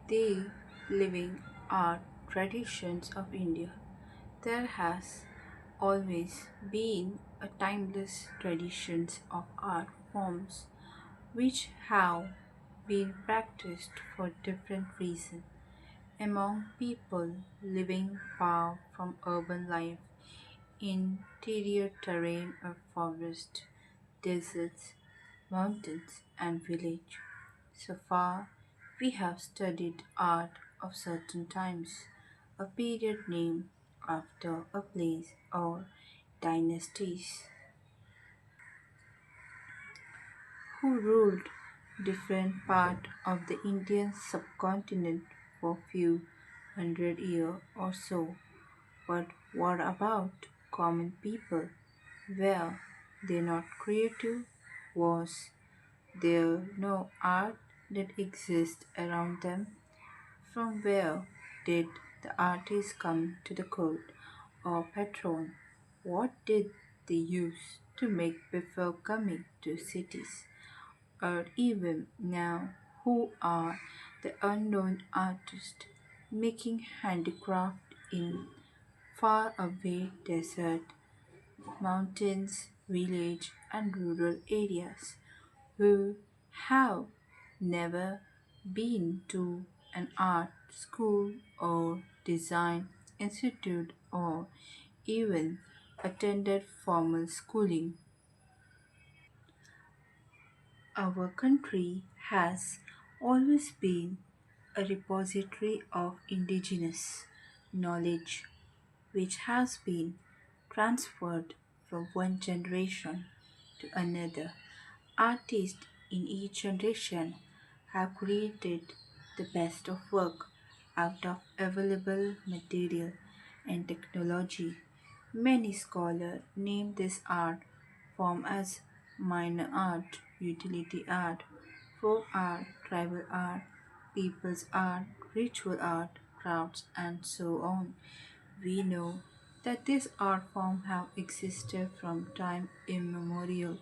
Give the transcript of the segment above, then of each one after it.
the living art traditions of India. There has always been a timeless traditions of art forms which have been practiced for different reasons among people living far from urban life, interior terrain of forest, deserts, mountains, and village. So far, we have studied art of certain times, a period named after a place or dynasties who ruled different part of the Indian subcontinent for few hundred years or so. But what about common people? Were they not creative? Was there no art that exists around them? From where did the artists come to the court or patron? What did they use to make before coming to cities? Or even now, who are the unknown artists making handicraft in faraway desert, mountains, village, and rural areas who have never been to an art school or design institute or even attended formal schooling. Our country has always been a repository of indigenous knowledge which has been transferred from one generation to another. Artists in each generation have created the best of work out of available material and technology. Many scholars name this art form as minor art, utility art, folk art, tribal art, people's art, ritual art, crafts, and so on. We know that this art form have existed from time immemorial.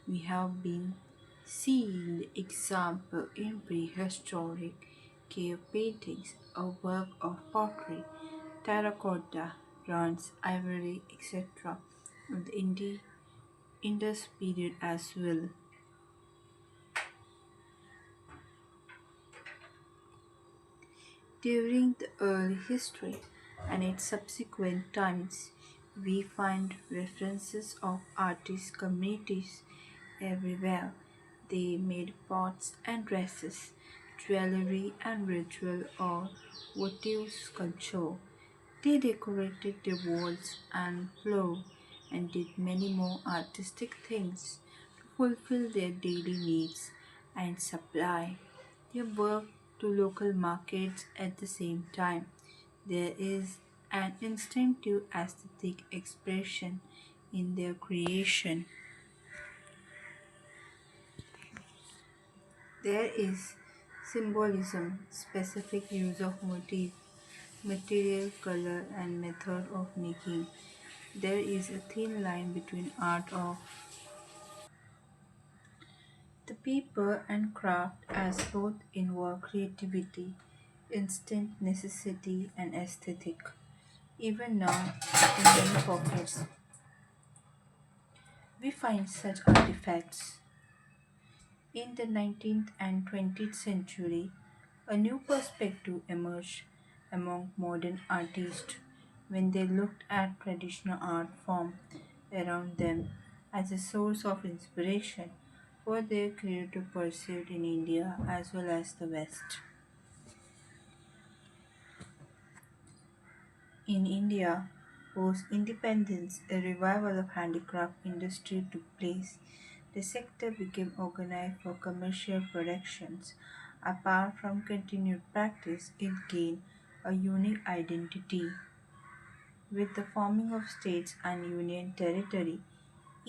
We have been seeing the example in prehistoric cave paintings, a work of pottery, terracotta, bronze, ivory, etc. of the Indus period as well. During the early history and its subsequent times, we find references of artist communities everywhere. They made pots and dresses, jewelry and ritual or votive sculpture. They decorated the walls and floor and did many more artistic things to fulfill their daily needs and supply their work to local markets at the same time. There is an instinctive aesthetic expression in their creation. There is symbolism, specific use of motif, material, color, and method of making. There is a thin line between art of the people and craft as both involve creativity, instinct, necessity, and aesthetic. Even now, in many pockets, we find such artifacts. In the 19th and 20th century, a new perspective emerged among modern artists when they looked at traditional art form around them as a source of inspiration for their creative pursuit in India as well as the West. In India, post-independence, a revival of handicraft industry took place. The sector became organized for commercial productions. Apart from continued practice, it gained a unique identity. With the forming of states and union territory,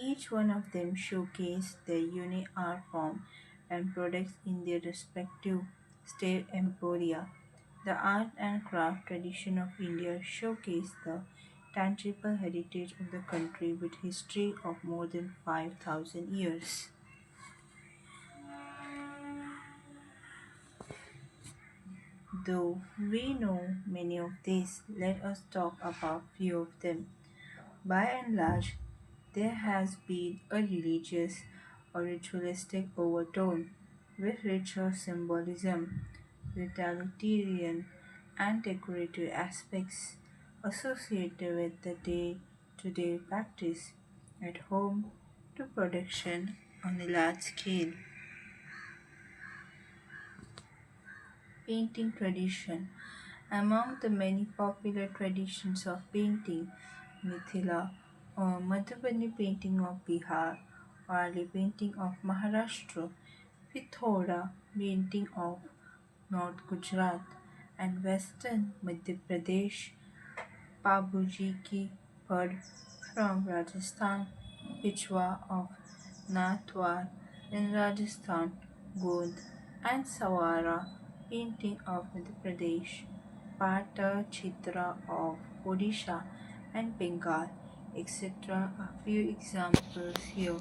each one of them showcased their unique art form and products in their respective state emporia. The art and craft tradition of India showcase the tangible heritage of the country with history of more than 5,000 years. Though we know many of these, let us talk about few of them. By and large, there has been a religious or ritualistic overtone with richer symbolism, utilitarian, and decorative aspects associated with the day to day practice at home to production on a large scale. Painting tradition. Among the many popular traditions of painting, Mithila or Madhubani painting of Bihar, Wali painting of Maharashtra, Pithoda painting of North Gujarat, and Western Madhya Pradesh, Babuji ki Pad from Rajasthan, Pichwa of Nathwar in Rajasthan, Gond and Sawara painting of Madhya Pradesh, Pata Chitra of Odisha and Bengal, etc. A few examples here.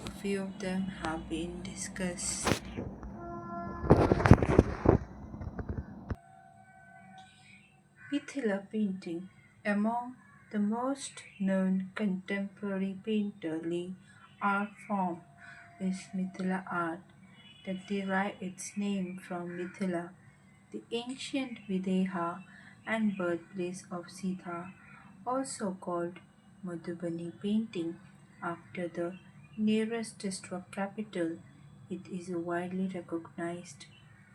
A few of them have been discussed. Mithila painting. Among the most known contemporary painterly art form is Mithila art that derives its name from Mithila, the ancient Videha and birthplace of Sita, also called Madhubani painting after the nearest district capital. It is a widely recognized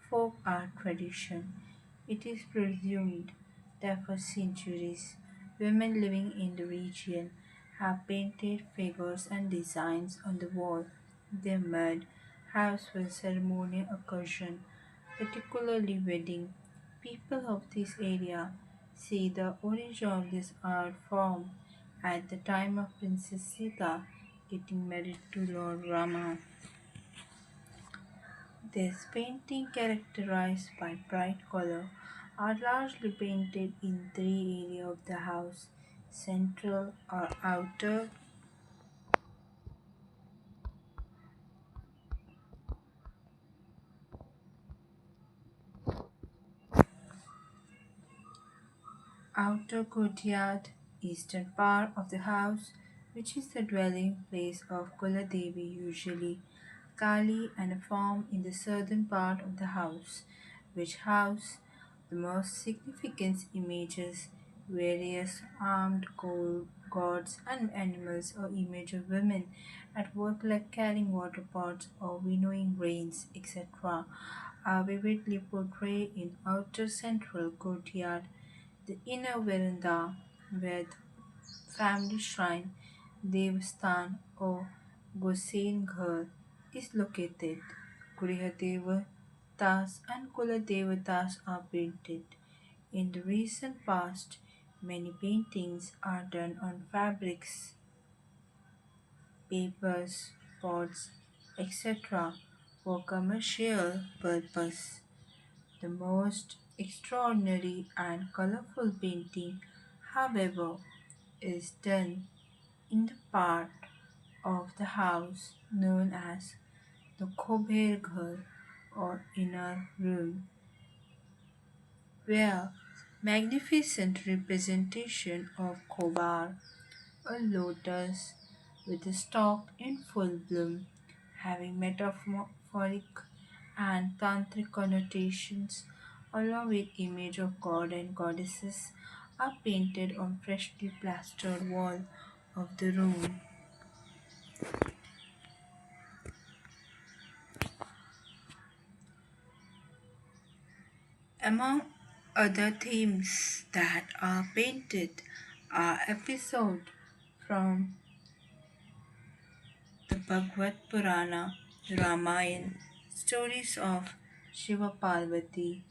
folk art tradition. It is presumed that for centuries, women living in the region have painted figures and designs on the wall. They made house for ceremonial occasion, particularly wedding. People of this area see the origin of this art form at the time of Princess Sita getting married to Lord Rama. This painting, characterized by bright color, are largely painted in three areas of the house: central or outer courtyard, eastern part of the house, which is the dwelling place of Kuladevi, usually Kali, and a farm in the southern part of the house, which house the most significant images, various armed gods and animals, or image of women at work like carrying water pots or winnowing grains, etc., are vividly portrayed in outer central courtyard. The inner veranda, where the family shrine, Devasthan or Gosain Ghar, is located. Grihadevatas and Kuladevatas are painted. In the recent past, many paintings are done on fabrics, papers, pots, etc. for commercial purpose. The most extraordinary and colorful painting, however, is done in the part of the house known as the Kobher Ghar or inner room, where magnificent representation of Kobar, a lotus with a stalk in full bloom, having metaphoric and tantric connotations, along with image of god and goddesses, are painted on freshly plastered wall of the room. Among other themes that are painted are episodes from the Bhagavad Purana, Ramayana, stories of Shiva Parvati,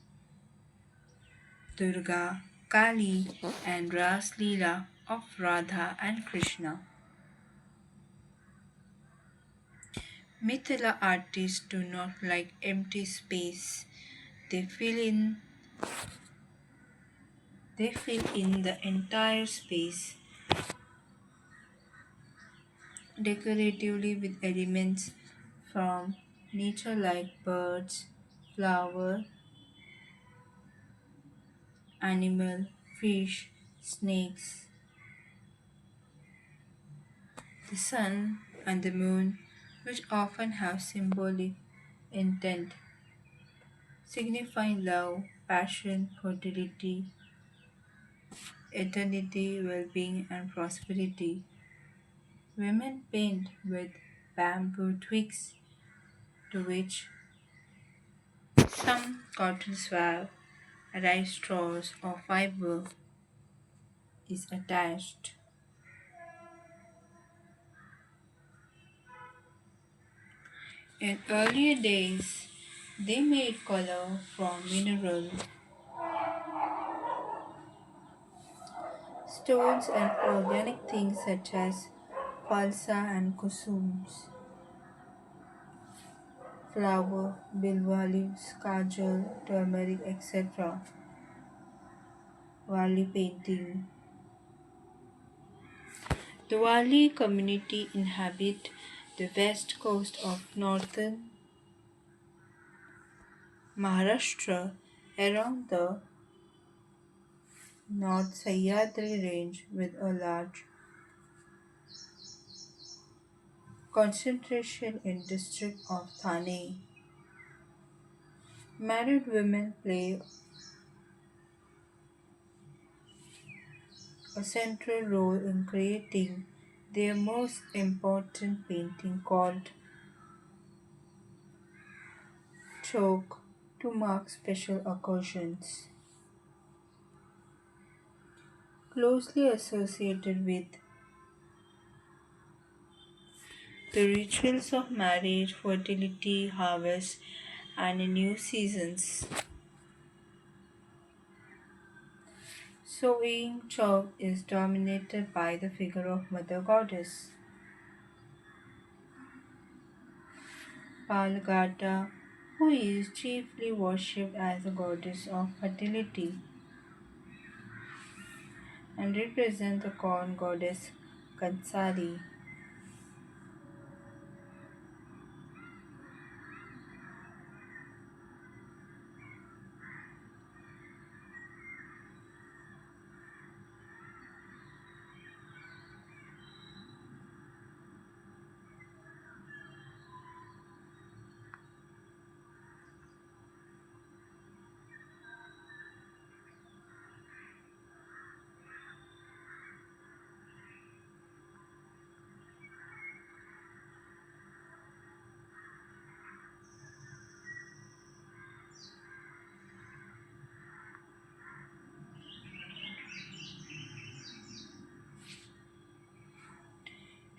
Durga, Kali, and Ras Leela of Radha and Krishna. Mithila artists do not like empty space. They fill in they fill in the entire space decoratively with elements from nature like birds, flowers, animal, fish, snakes, the sun, and the moon, which often have symbolic intent, signifying love, passion, fertility, eternity, well being, and prosperity. Women paint with bamboo twigs to which some cotton swab, rice straws, or fiber is attached. In earlier days, they made color from mineral stones and organic things such as falsa and kusums, flower, bilwa leaves, kajal, turmeric, etc. Wali painting. The Wali community inhabit the west coast of northern Maharashtra around the North Sahyadri range with a large concentration in district of Thane. Married women play a central role in creating their most important painting called chok to mark special occasions. Closely associated with the rituals of marriage, fertility, harvest, and new seasons. Sewing chok is dominated by the figure of Mother Goddess Palgata, who is chiefly worshipped as a goddess of fertility and represents the corn goddess Kansari.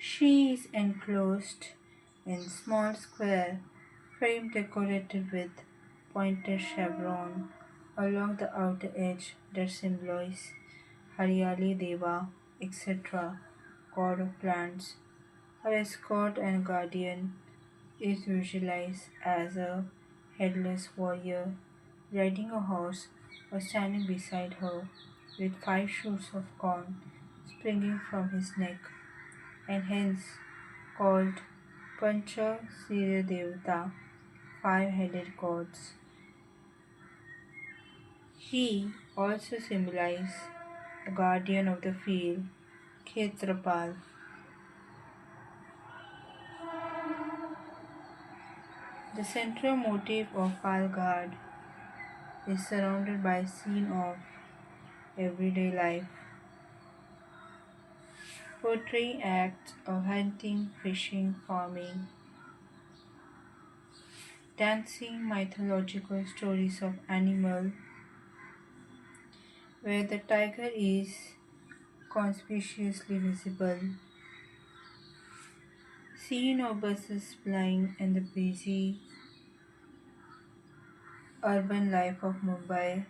She is enclosed in small square frame decorated with pointed chevron along the outer edge that symbolize Haryali Deva, etc., god of plants. Her escort and guardian is visualized as a headless warrior riding a horse or standing beside her with 5 shoots of corn springing from his neck and hence called Pancha Sirya Devata, 5-headed gods. He also symbolizes the guardian of the field, Kshetrapal. The central motif of Palgad is surrounded by a scene of everyday life, portraying acts of hunting, fishing, farming, dancing, mythological stories of animal, where the tiger is conspicuously visible, scene of buses plying in the busy urban life of Mumbai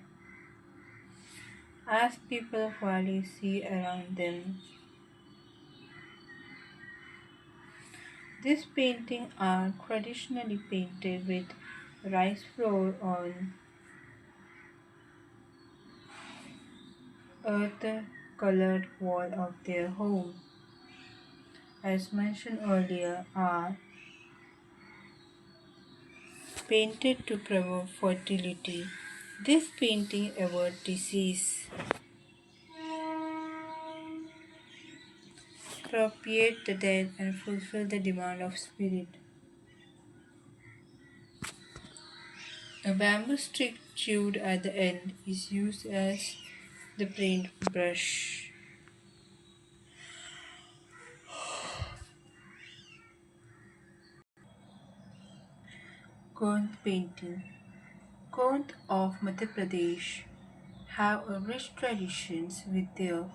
as people of Wali see around them. These paintings are traditionally painted with rice flour on earth colored wall of their home. As mentioned earlier, are painted to promote fertility. This painting averted disease, propitiate the dead, and fulfill the demand of spirit. A bamboo stick chewed at the end is used as the paint brush. Gond painting. Gond of Madhya Pradesh have a rich traditions with their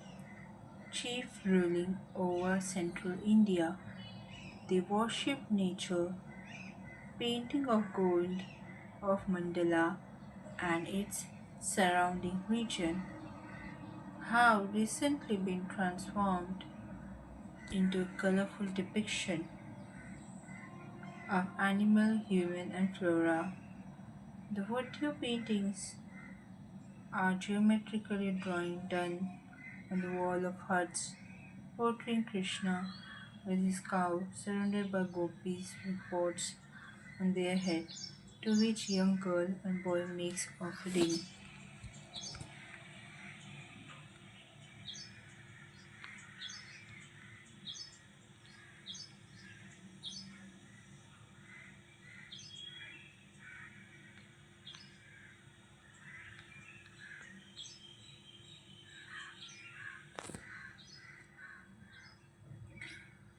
chief ruling over central India. They worship nature. Painting of gold of mandala and its surrounding region have recently been transformed into a colorful depiction of animal, human, and flora. The votive paintings are geometrically drawing done on the wall of huts, portraying Krishna with his cow surrounded by gopis with pots on their head, to which young girl and boy makes offering.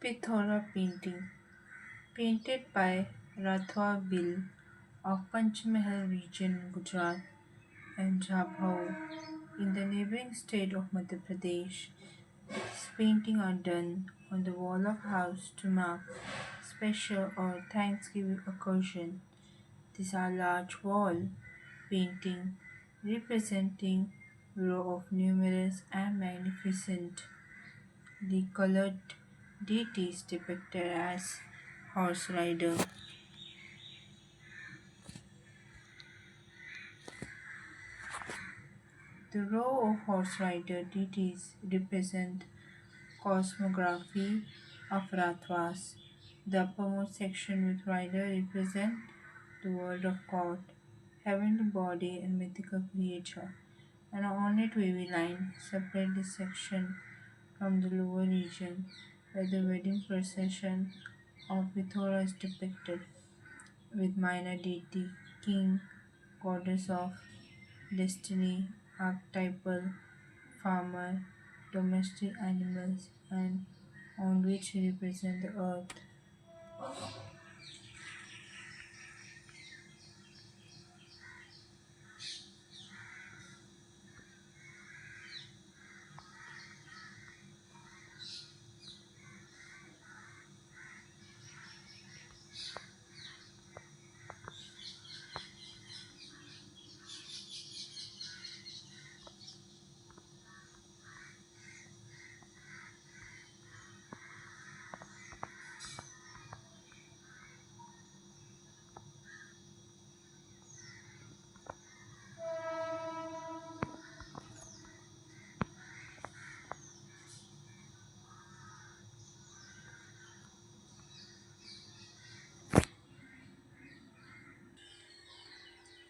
Pithora painting, painted by Rathwa Bill of Panchmahal region, Gujarat, and Jhabhau in the neighboring state of Madhya Pradesh. These paintings are done on the wall of house to mark special or Thanksgiving occasion. These are large wall painting representing row of numerous and magnificent the colored deities depicted as horse rider. The row of horse rider deities represent cosmography of Rathwas. The uppermost section with rider represent the world of God, heavenly body and mythical creature. An ornate wavy line separates this section from the lower region where the wedding procession of Vithora is depicted, with minor deity, king, goddess of destiny, archetypal, farmer, domestic animals, and on which represent the earth.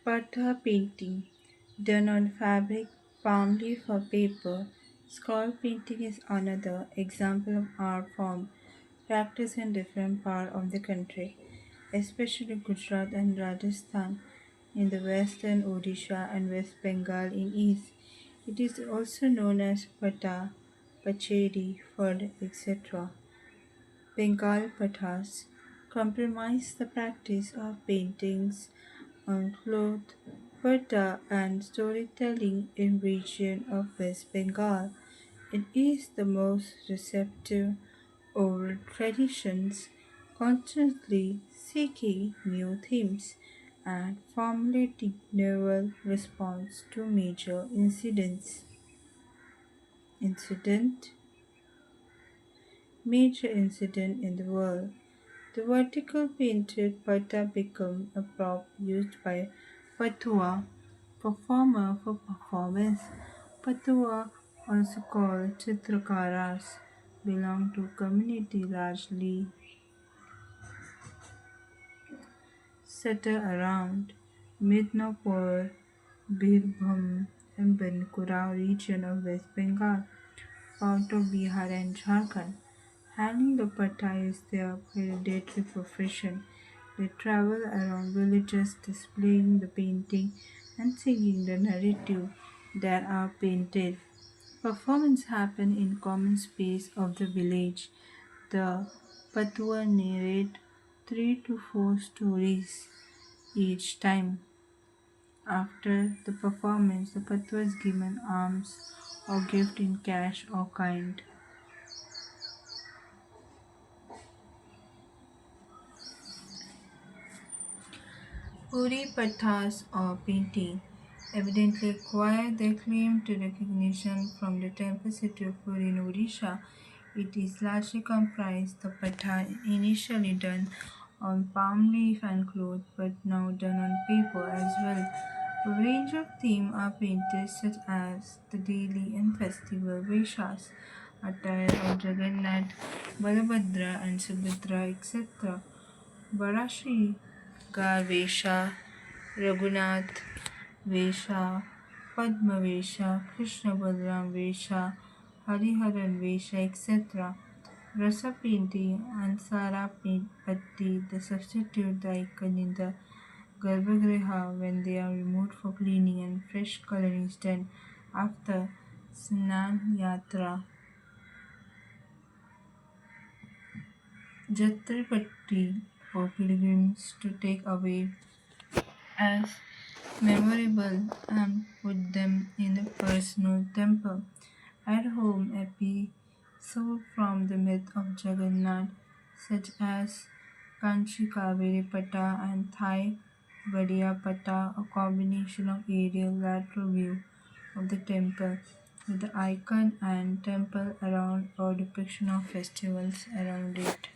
Patha painting, done on fabric, palm leaf or paper. Scroll painting is another example of art form practiced in different parts of the country, especially Gujarat and Rajasthan in the western Odisha and West Bengal in east. It is also known as Pata, Pacheri, Fud, etc. Bengal Pathas comprise the practice of paintings on cloth, pata and storytelling in region of West Bengal. It is the most receptive oral traditions, constantly seeking new themes and formulating novel response to incident major incident in the world. The vertical painted patta became a prop used by patua performer for performance. Patua, also called chitrakaras, belong to community largely centered around Midnapur Birbhum and Bankura region of West Bengal, part of Bihar and Jharkhand. Hanging the patta is their hereditary profession. They travel around villages displaying the painting and singing the narrative that are painted. Performance happen in common space of the village. The Patua narrate 3 to 4 stories each time. After the performance, the Patua is given alms or gift in cash or kind. Puri Pathas or painting evidently acquired their claim to recognition from the temple city of Puri in Odisha. It is largely comprised the patha initially done on palm leaf and cloth but now done on paper as well. A range of themes are painted such as the daily and festival Veshas, attire of Jagannath, Balabhadra and Subhadra, etc. Varashri Vesha, Raghunath Vesha, Padma Vesha, Krishna Balram Vesha, Hariharan Vesha, etc. Rasa painting and Sara Patti, the substitute the icon in the Garbhagriha when they are removed for cleaning and fresh coloring is done after Snan Yatra. Jatripatti for pilgrims to take away as memorable and put them in a personal temple. At home, episode from the myth of Jagannath, such as Kanchi Kaveri Pata and Thai Vadia Pata, a combination of aerial lateral view of the temple with the icon and temple around or depiction of festivals around it.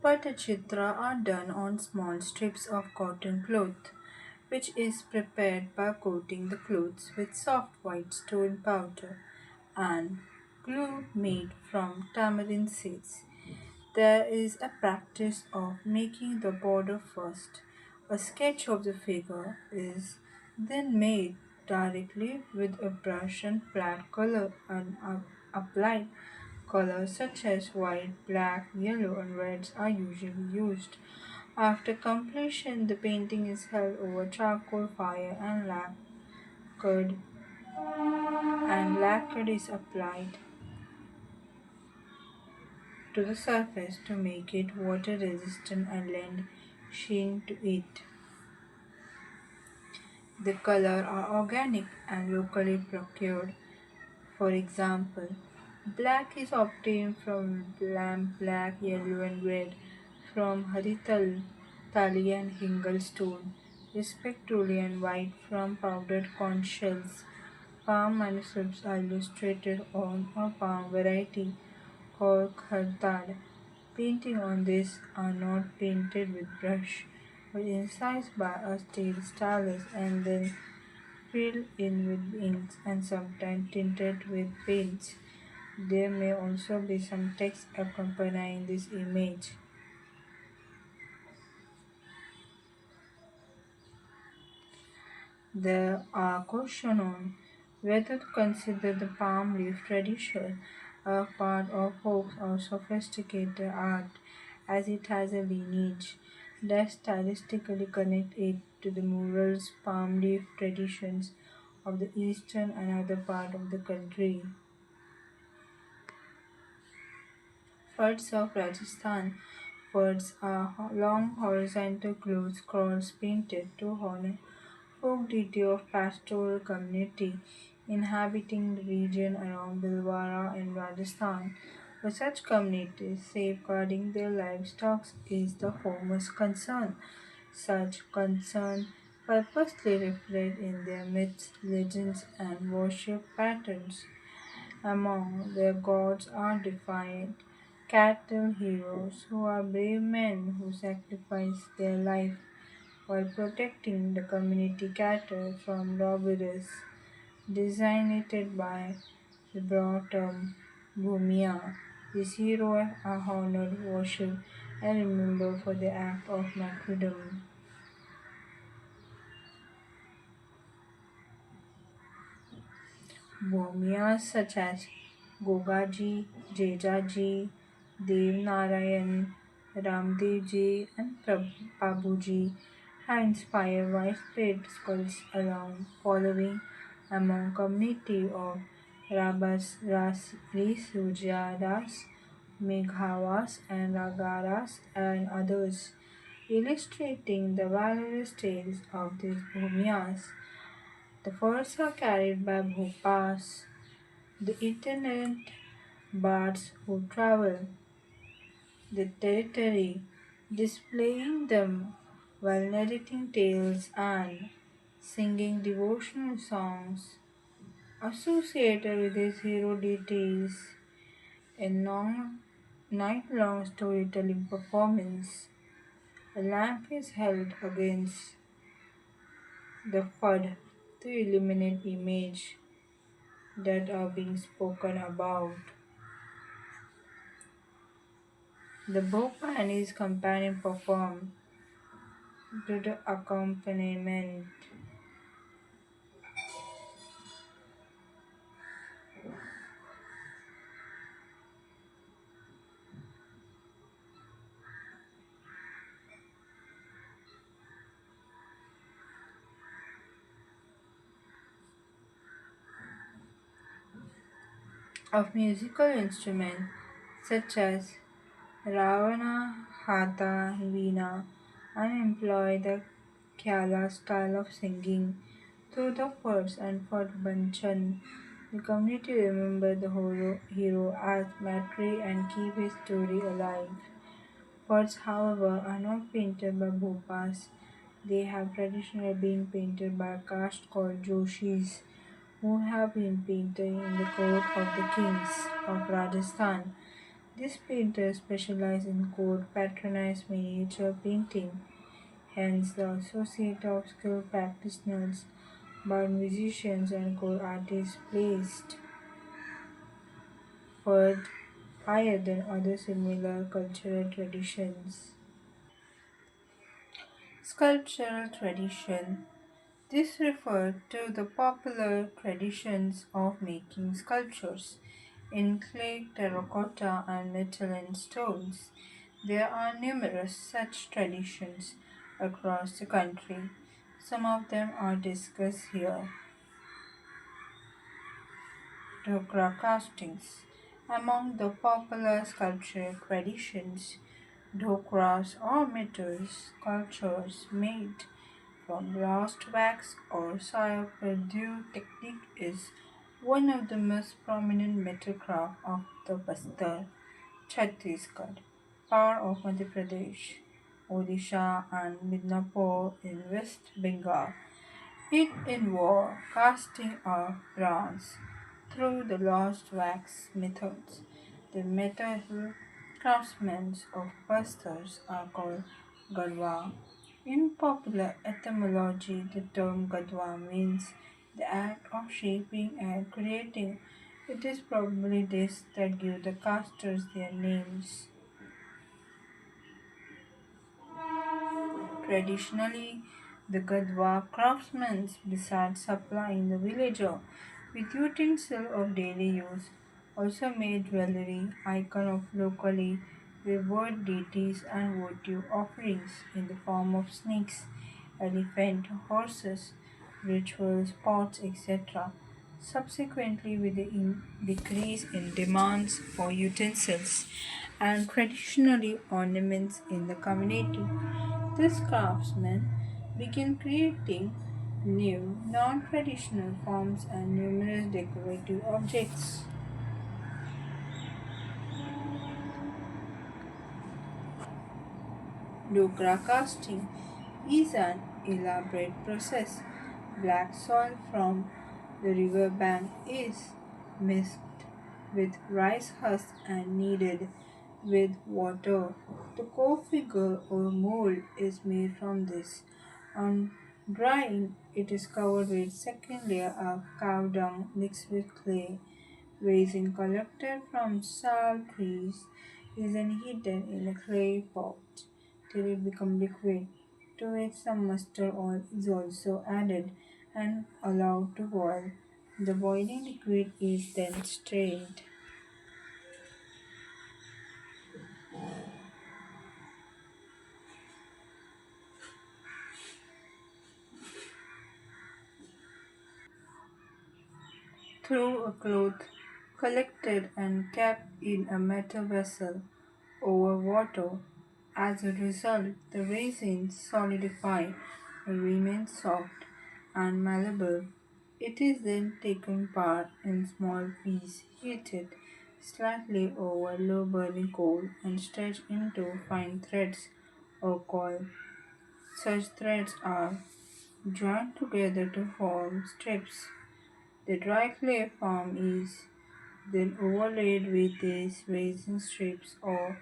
Patachitra are done on small strips of cotton cloth, which is prepared by coating the clothes with soft white stone powder and glue made from tamarind seeds. There is a practice of making the border first. A sketch of the figure is then made directly with a brush and flat color and applied. Colors such as white, black, yellow, and reds are usually used. After completion, the painting is held over charcoal fire and lacquer is applied to the surface to make it water resistant and lend sheen to it. The colors are organic and locally procured. For example, black is obtained from lamp black, yellow, and red from Harital, Tali, and Hingle stone, respectively, and white from powdered conch shells. Palm manuscripts are illustrated on a palm variety called khartad. Painting on this are not painted with brush, but incised by a steel stylus and then filled in with inks and sometimes tinted with paints. There may also be some text accompanying this image. There are questions on whether to consider the palm leaf tradition a part of folk or sophisticated art, as it has a lineage that stylistically connect it to the murals palm leaf traditions of the eastern and other part of the country. Furs of Rajasthan. Furs are long horizontal cloth scrolls painted to honor folk deity of pastoral community inhabiting the region around Bhilwara in Rajasthan. For such communities, safeguarding their livestock is the foremost concern. Such concern purposely reflect in their myths, legends, and worship patterns. Among their gods are defiant cattle heroes who are brave men who sacrifice their life while protecting the community cattle from robberies. Designated by the broad term Bhumia, these heroes are honored, worshipped, and remembered for their act of martyrdom. Bhumiyas such as Gogaji, Jejaji, Devnarayan, Ramdevji, and Babuji have inspired widespread schools along following among community of Rabas, Risujadas, Meghawas, and Ragaras, and others, illustrating the valorous tales of these Bhumiyas. The first are carried by Bhupas, the itinerant bards who travel the territory, displaying them while narrating tales and singing devotional songs associated with these hero deities in night-long storytelling performance. A lamp is held against the FUD to illuminate image that are being spoken about. The Bhopal and his companion perform to the accompaniment of musical instruments such as Ravana, Hatha, Veena, and employ the Kyala style of singing. Through the Furs and Fort Banchan, the community remember the hero as Matri and keep his story alive. Birds, however, are not painted by Bhopas. They have traditionally been painted by a caste called Joshis, who have been painted in the court of the kings of Rajasthan. These painters specialize in court patronized miniature painting, hence the associate of skilled practitioners by musicians and court artists placed far higher than other similar cultural traditions. Sculptural tradition. This referred to the popular traditions of making sculptures in clay, terracotta, and metal and stones. There are numerous such traditions across the country. Some of them are discussed here. Dhokra castings. Among the popular sculptural traditions, dhokras or metal sculptures made from lost wax or soil Purdue technique is one of the most prominent metal craft of the Bastar, Chhattisgarh, part of Madhya Pradesh, Odisha, and Midnapur in West Bengal. It involved casting of bronze through the lost wax methods. The metal craftsmen of Bastars are called Gadwa. In popular etymology, the term Gadwa means the act of shaping and creating. It is probably this that gave the casters their names. Traditionally, the Gadwa craftsmen, besides supplying the villager with utensils of daily use, also made jewelry, icon of locally revered deities and votive offerings in the form of snakes, elephant, horses, rituals, pots, etc. Subsequently, with the decrease in demands for utensils and traditionally ornaments in the community, this craftsman began creating new, non traditional forms, and numerous decorative objects. Dokra casting is an elaborate process. Black soil from the river bank is mixed with rice husk and kneaded with water. The core figure or mold is made from this. On drying, it is covered with second layer of cow dung mixed with clay. Resin collected from sal trees is then heated in a clay pot till it becomes liquid. To it, some mustard oil is also added and allowed to boil. The boiling liquid is then strained through a cloth, collected and kept in a metal vessel over water. As a result, the resin solidifies and remains soft and malleable. It is then taken apart in small pieces, heated slightly over low burning coal, and stretched into fine threads or coil. Such threads are joined together to form strips. The dry clay form is then overlaid with these resin strips or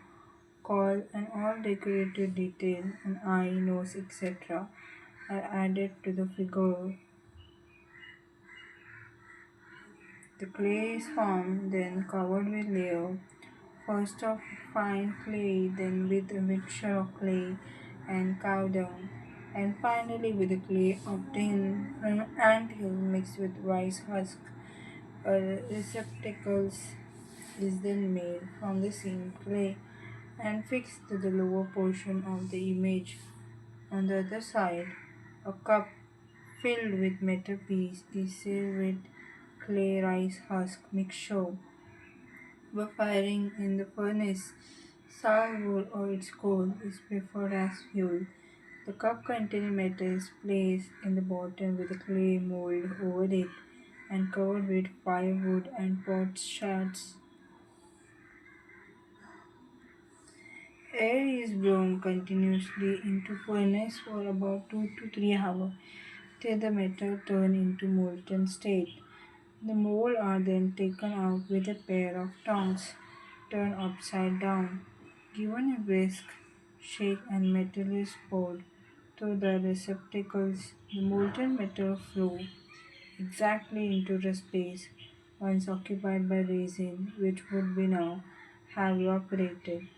coil, and all decorative detail and eye, nose, etc. are added to the figure. The clay is formed, then covered with layer, first of fine clay, then with a mixture of clay and cow dung, and finally with the clay obtained from ant hill mixed with rice husk. A receptacle is then made from the same clay and fixed to the lower portion of the image. On the other side, a cup filled with metal piece is sealed with clay rice husk mixture. By firing in the furnace, sour wood or its coal is preferred as fuel. The cup containing metal is placed in the bottom with a clay mold over it and covered with firewood and pot shards. Air is blown continuously into furnace for about 2 to 3 hours till the metal turn into molten state. The mold are then taken out with a pair of tongs, turned upside down, given a whisk, shake, and metal is poured through the receptacles. The molten metal flow exactly into the space once occupied by resin, which would be now have evaporated.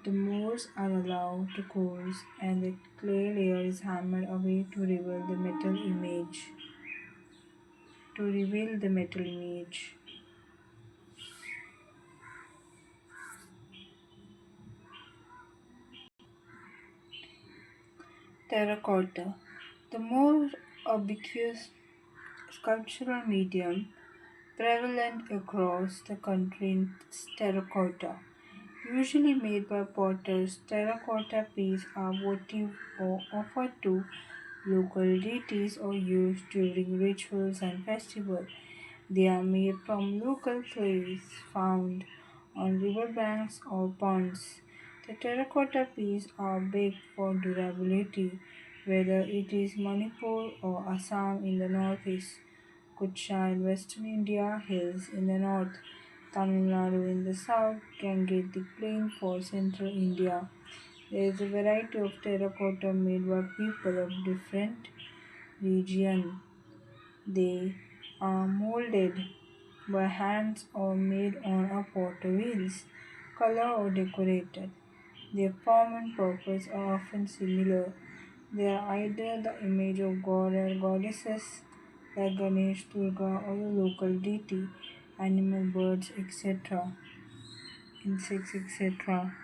The molds are allowed to cool, and the clay layer is hammered away to reveal the metal image. To reveal the metal image. Terracotta. The more ubiquitous sculptural medium prevalent across the country is terracotta. Usually made by potters, terracotta pieces are votive or offered to local deities or used during rituals and festivals. They are made from local clays found on riverbanks or ponds. The terracotta pieces are baked for durability, whether it is Manipur or Assam in the northeast, Kutcha in western India, hills in the north, Tamil Nadu in the south, Gangetic plain for central India. There is a variety of terracotta made by people of different regions. They are molded by hands or made on a potter wheels, color or decorated. Their form and purpose are often similar. They are either the image of god or goddesses like Ganesh, Durga, or the local deity, animal, birds, etc., insects, etc.